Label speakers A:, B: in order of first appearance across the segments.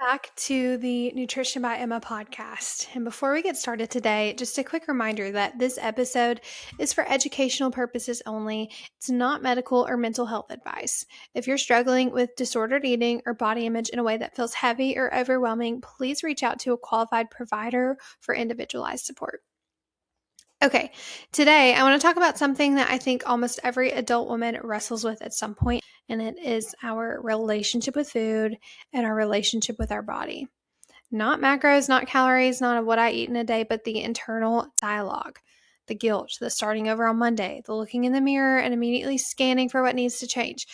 A: Back to the Nutrition by Emma podcast. And before we get started today, just a quick reminder that this episode is for educational purposes only. It's not medical or mental health advice. If you're struggling with disordered eating or body image in a way that feels heavy or overwhelming, please reach out to a qualified provider for individualized support. Okay, today I want to talk about something that I think almost every adult woman wrestles with at some point, and it is our relationship with food and our relationship with our body. Not macros, not calories, not what I eat in a day, but the internal dialogue, the guilt, the starting over on Monday, the looking in the mirror and immediately scanning for what needs to change.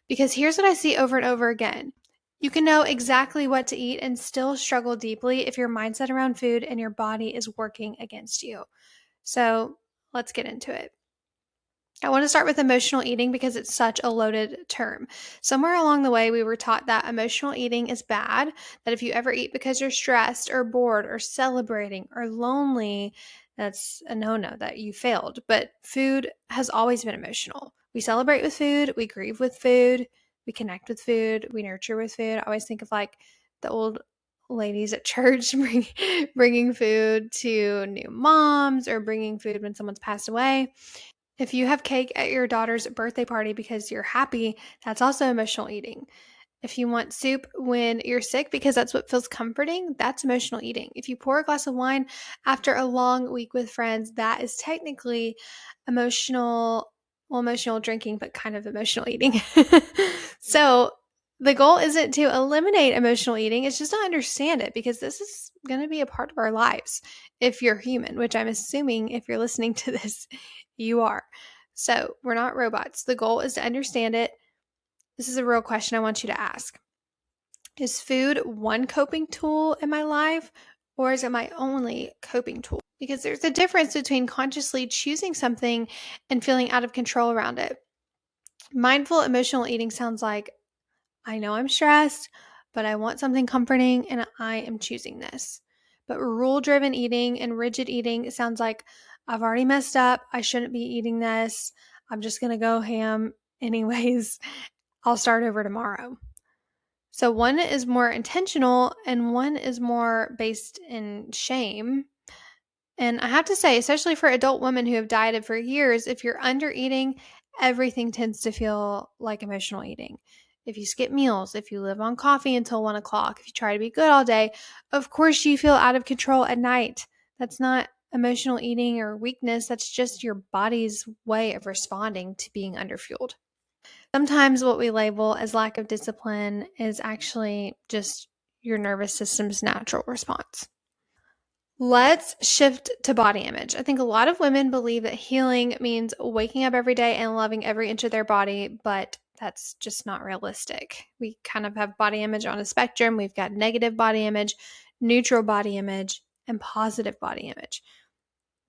A: Because here's what I see over and over again. You can know exactly what to eat and still struggle deeply if your mindset around food and your body is working against you. So let's get into it. I want to start with emotional eating because it's such a loaded term. Somewhere along the way, we were taught that emotional eating is bad, that if you ever eat because you're stressed or bored or celebrating or lonely, that's a no-no, that you failed. But food has always been emotional. We celebrate with food, we grieve with food, we connect with food, we nurture with food. I always think of like the old ladies at church bringing food to new moms or bringing food when someone's passed away. If you have cake at your daughter's birthday party because you're happy, that's also emotional eating. If you want soup when you're sick because that's what feels comforting, that's emotional eating. If you pour a glass of wine after a long week with friends, that is technically emotional drinking, but kind of emotional eating. So the goal isn't to eliminate emotional eating, it's just to understand it, because this is going to be a part of our lives if you're human, which I'm assuming if you're listening to this, you are. So we're not robots. The goal is to understand it. This is a real question I want you to ask. Is food one coping tool in my life, or is it my only coping tool? Because there's a difference between consciously choosing something and feeling out of control around it. Mindful emotional eating sounds like, I know I'm stressed, but I want something comforting and I am choosing this. But rule-driven eating and rigid eating sounds like, I've already messed up. I shouldn't be eating this. I'm just going to go ham anyways. I'll start over tomorrow. So one is more intentional and one is more based in shame. And I have to say, especially for adult women who have dieted for years, if you're under eating, everything tends to feel like emotional eating. If you skip meals, if you live on coffee until 1 o'clock, if you try to be good all day, of course you feel out of control at night. That's not emotional eating or weakness. That's just your body's way of responding to being underfueled. Sometimes what we label as lack of discipline is actually just your nervous system's natural response. Let's shift to body image. I think a lot of women believe that healing means waking up every day and loving every inch of their body, but that's just not realistic. We kind of have body image on a spectrum. We've got negative body image, neutral body image, and positive body image.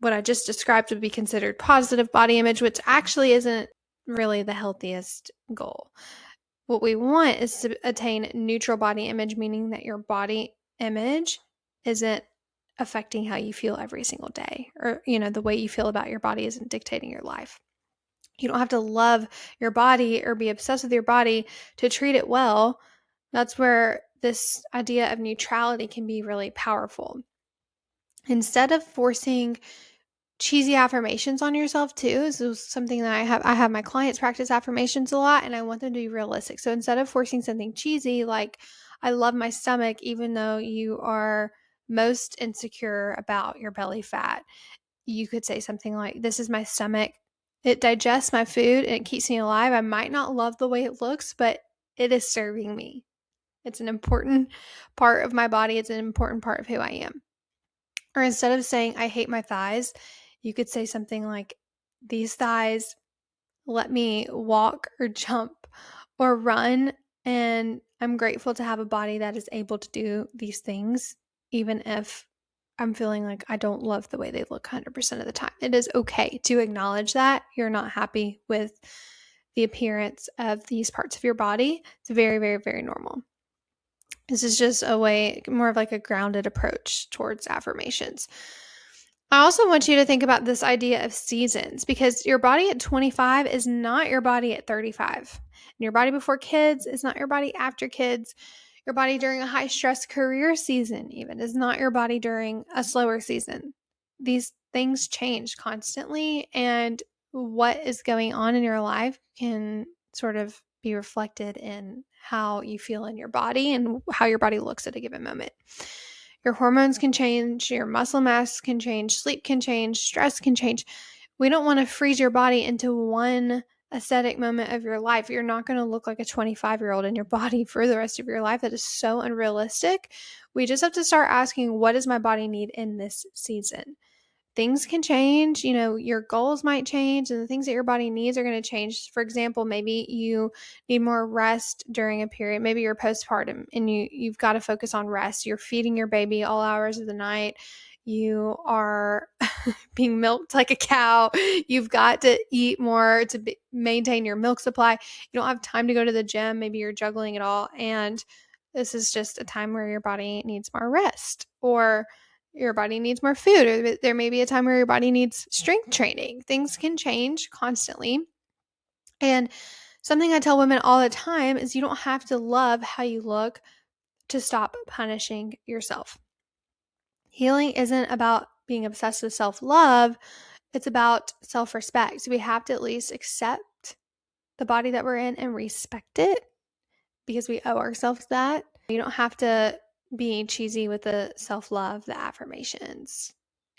A: What I just described would be considered positive body image, which actually isn't really the healthiest goal. What we want is to attain neutral body image, meaning that your body image isn't affecting how you feel every single day, or the way you feel about your body isn't dictating your life. You don't have to love your body or be obsessed with your body to treat it well. That's where this idea of neutrality can be really powerful. Instead of forcing cheesy affirmations on yourself too, this is something that I have my clients practice affirmations a lot, and I want them to be realistic. So instead of forcing something cheesy like, I love my stomach, even though you are most insecure about your belly fat, you could say something like, this is my stomach. It digests my food and it keeps me alive. I might not love the way it looks, but it is serving me. It's an important part of my body. It's an important part of who I am. Or instead of saying, I hate my thighs, you could say something like, these thighs let me walk or jump or run, and I'm grateful to have a body that is able to do these things, even if I'm feeling like I don't love the way they look 100% of the time. It is okay to acknowledge that you're not happy with the appearance of these parts of your body. It's very, very, very normal. This is just a way, more of like a grounded approach towards affirmations. I also want you to think about this idea of seasons, because your body at 25 is not your body at 35. And your body before kids is not your body after kids. Your body during a high stress career season even is not your body during a slower season. These things change constantly, and what is going on in your life can sort of be reflected in how you feel in your body and how your body looks at a given moment. Your hormones can change, your muscle mass can change, sleep can change, stress can change. We don't want to freeze your body into one aesthetic moment of your life. You're not going to look like a 25-year-old in your body for the rest of your life. That is so unrealistic. We just have to start asking, what does my body need in this season? Things can change, your goals might change, and the things that your body needs are going to change. For example, maybe you need more rest during a period. Maybe you're postpartum and you've got to focus on rest. You're feeding your baby all hours of the night. You are being milked like a cow. You've got to eat more to maintain your milk supply. You don't have time to go to the gym. Maybe you're juggling it all. And this is just a time where your body needs more rest, or your body needs more food, or there may be a time where your body needs strength training. Things can change constantly. And something I tell women all the time is you don't have to love how you look to stop punishing yourself. Healing isn't about being obsessed with self-love. It's about self-respect. So we have to at least accept the body that we're in and respect it, because we owe ourselves that. You don't have to be cheesy with the self-love, the affirmations.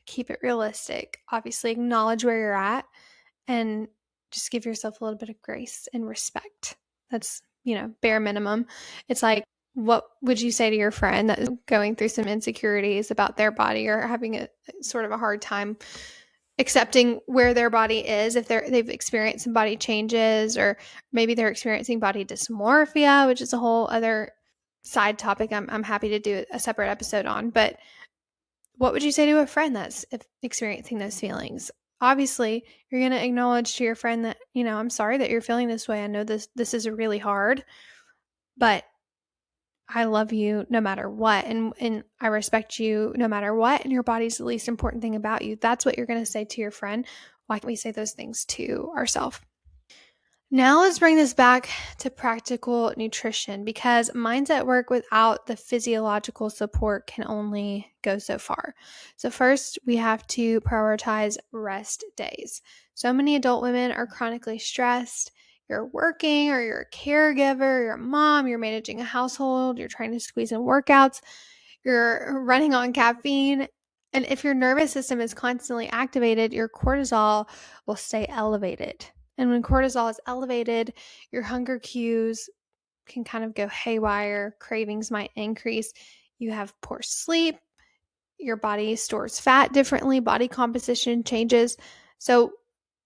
A: Keep it realistic. Obviously, acknowledge where you're at and just give yourself a little bit of grace and respect. That's, bare minimum. It's like, what would you say to your friend that is going through some insecurities about their body, or having a sort of a hard time accepting where their body is, if they've experienced some body changes, or maybe they're experiencing body dysmorphia, which is a whole other side topic I'm happy to do a separate episode on. But what would you say to a friend that's experiencing those feelings? Obviously, you're going to acknowledge to your friend that, I'm sorry that you're feeling this way. I know this is really hard, but I love you no matter what, and I respect you no matter what, and your body's the least important thing about you. That's what you're going to say to your friend. Why can't we say those things to ourselves? Now let's bring this back to practical nutrition, because minds at work without the physiological support can only go so far. So first, we have to prioritize rest days. So many adult women are chronically stressed. You're working, or you're a caregiver, you're a mom, you're managing a household, you're trying to squeeze in workouts, you're running on caffeine. And if your nervous system is constantly activated, your cortisol will stay elevated. And when cortisol is elevated, your hunger cues can kind of go haywire. Cravings might increase. You have poor sleep. Your body stores fat differently. Body composition changes. So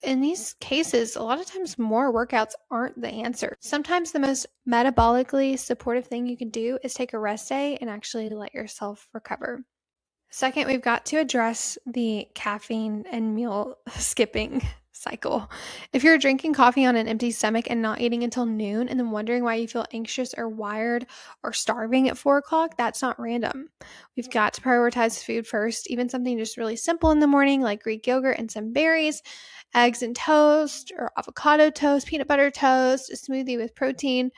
A: in these cases, a lot of times more workouts aren't the answer. Sometimes the most metabolically supportive thing you can do is take a rest day and actually let yourself recover. Second, we've got to address the caffeine and meal skipping cycle. If you're drinking coffee on an empty stomach and not eating until noon, and then wondering why you feel anxious or wired or starving at 4 o'clock, that's not random. We've got to prioritize food first, even something just really simple in the morning, like Greek yogurt and some berries, eggs and toast, or avocado toast, peanut butter toast, a smoothie with protein.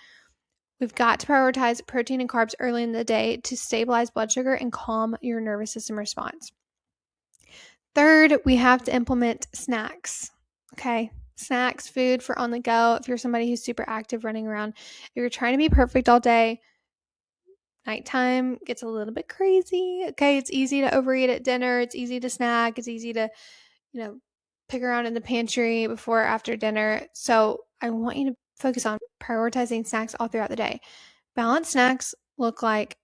A: We've got to prioritize protein and carbs early in the day to stabilize blood sugar and calm your nervous system response. Third, we have to implement snacks. Okay, snacks, food for on the go. If you're somebody who's super active running around, if you're trying to be perfect all day, nighttime gets a little bit crazy. Okay, it's easy to overeat at dinner. It's easy to snack. It's easy to, pick around in the pantry before or after dinner. So I want you to focus on prioritizing snacks all throughout the day. Balanced snacks look like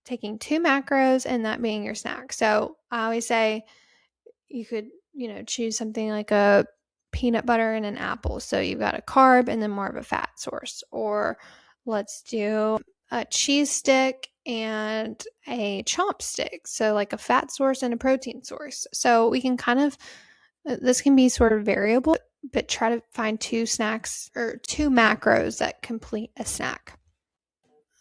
A: taking 2 macros and that being your snack. So I always say you could, choose something like a peanut butter and an apple. So you've got a carb and then more of a fat source. Or let's do a cheese stick and a chopstick. So like a fat source and a protein source. So we can this can be sort of variable, but try to find 2 snacks or 2 macros that complete a snack.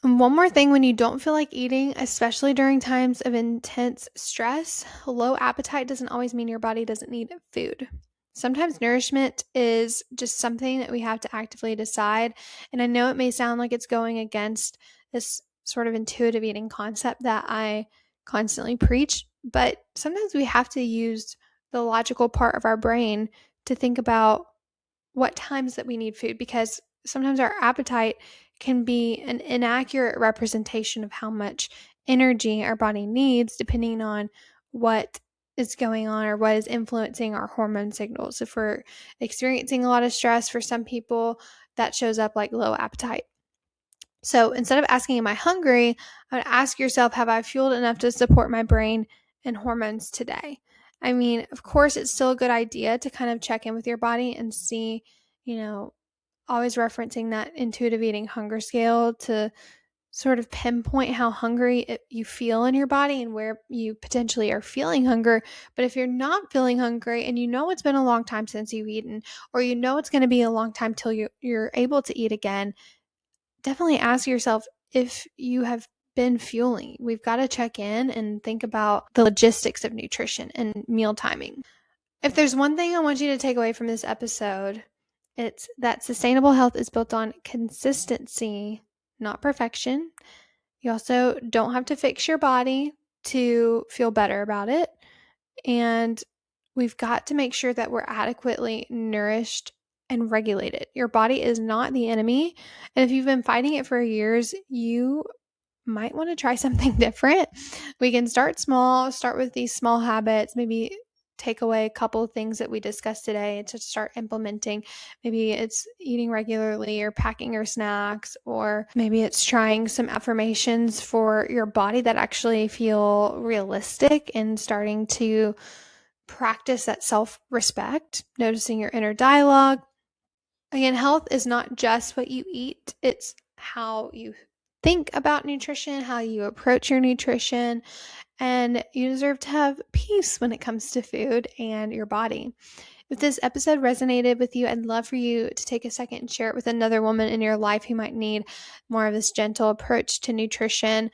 A: And one more thing, when you don't feel like eating, especially during times of intense stress, low appetite doesn't always mean your body doesn't need food. Sometimes nourishment is just something that we have to actively decide. And I know it may sound like it's going against this sort of intuitive eating concept that I constantly preach, but sometimes we have to use the logical part of our brain to think about what times that we need food, because sometimes our appetite can be an inaccurate representation of how much energy our body needs depending on what is going on or what is influencing our hormone signals. If we're experiencing a lot of stress, for some people that shows up like low appetite. So instead of asking, am I hungry? I would ask yourself, have I fueled enough to support my brain and hormones today? I mean, of course, it's still a good idea to kind of check in with your body and see, always referencing that intuitive eating hunger scale to sort of pinpoint how hungry you feel in your body and where you potentially are feeling hunger. But if you're not feeling hungry and you know it's been a long time since you've eaten, or you know it's going to be a long time till you're able to eat again, definitely ask yourself if you have been fueling. We've got to check in and think about the logistics of nutrition and meal timing. If there's one thing I want you to take away from this episode, it's that sustainable health is built on consistency, not perfection. You also don't have to fix your body to feel better about it. And we've got to make sure that we're adequately nourished and regulated. Your body is not the enemy. And if you've been fighting it for years, you might want to try something different. We can start small, start with these small habits, maybe take away a couple of things that we discussed today to start implementing. Maybe it's eating regularly or packing your snacks, or maybe it's trying some affirmations for your body that actually feel realistic and starting to practice that self-respect, noticing your inner dialogue. Again, health is not just what you eat, it's how you think about nutrition, how you approach your nutrition, and you deserve to have peace when it comes to food and your body. If this episode resonated with you, I'd love for you to take a second and share it with another woman in your life who might need more of this gentle approach to nutrition.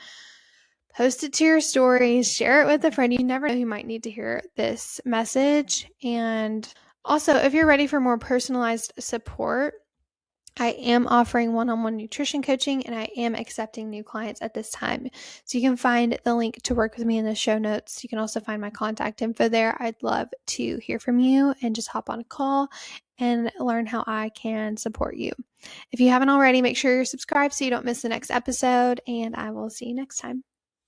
A: Post it to your stories, share it with a friend. You never know who might need to hear this message. And also, if you're ready for more personalized support, I am offering one-on-one nutrition coaching, and I am accepting new clients at this time. So you can find the link to work with me in the show notes. You can also find my contact info there. I'd love to hear from you and just hop on a call and learn how I can support you. If you haven't already, make sure you're subscribed so you don't miss the next episode, and I will see you next time.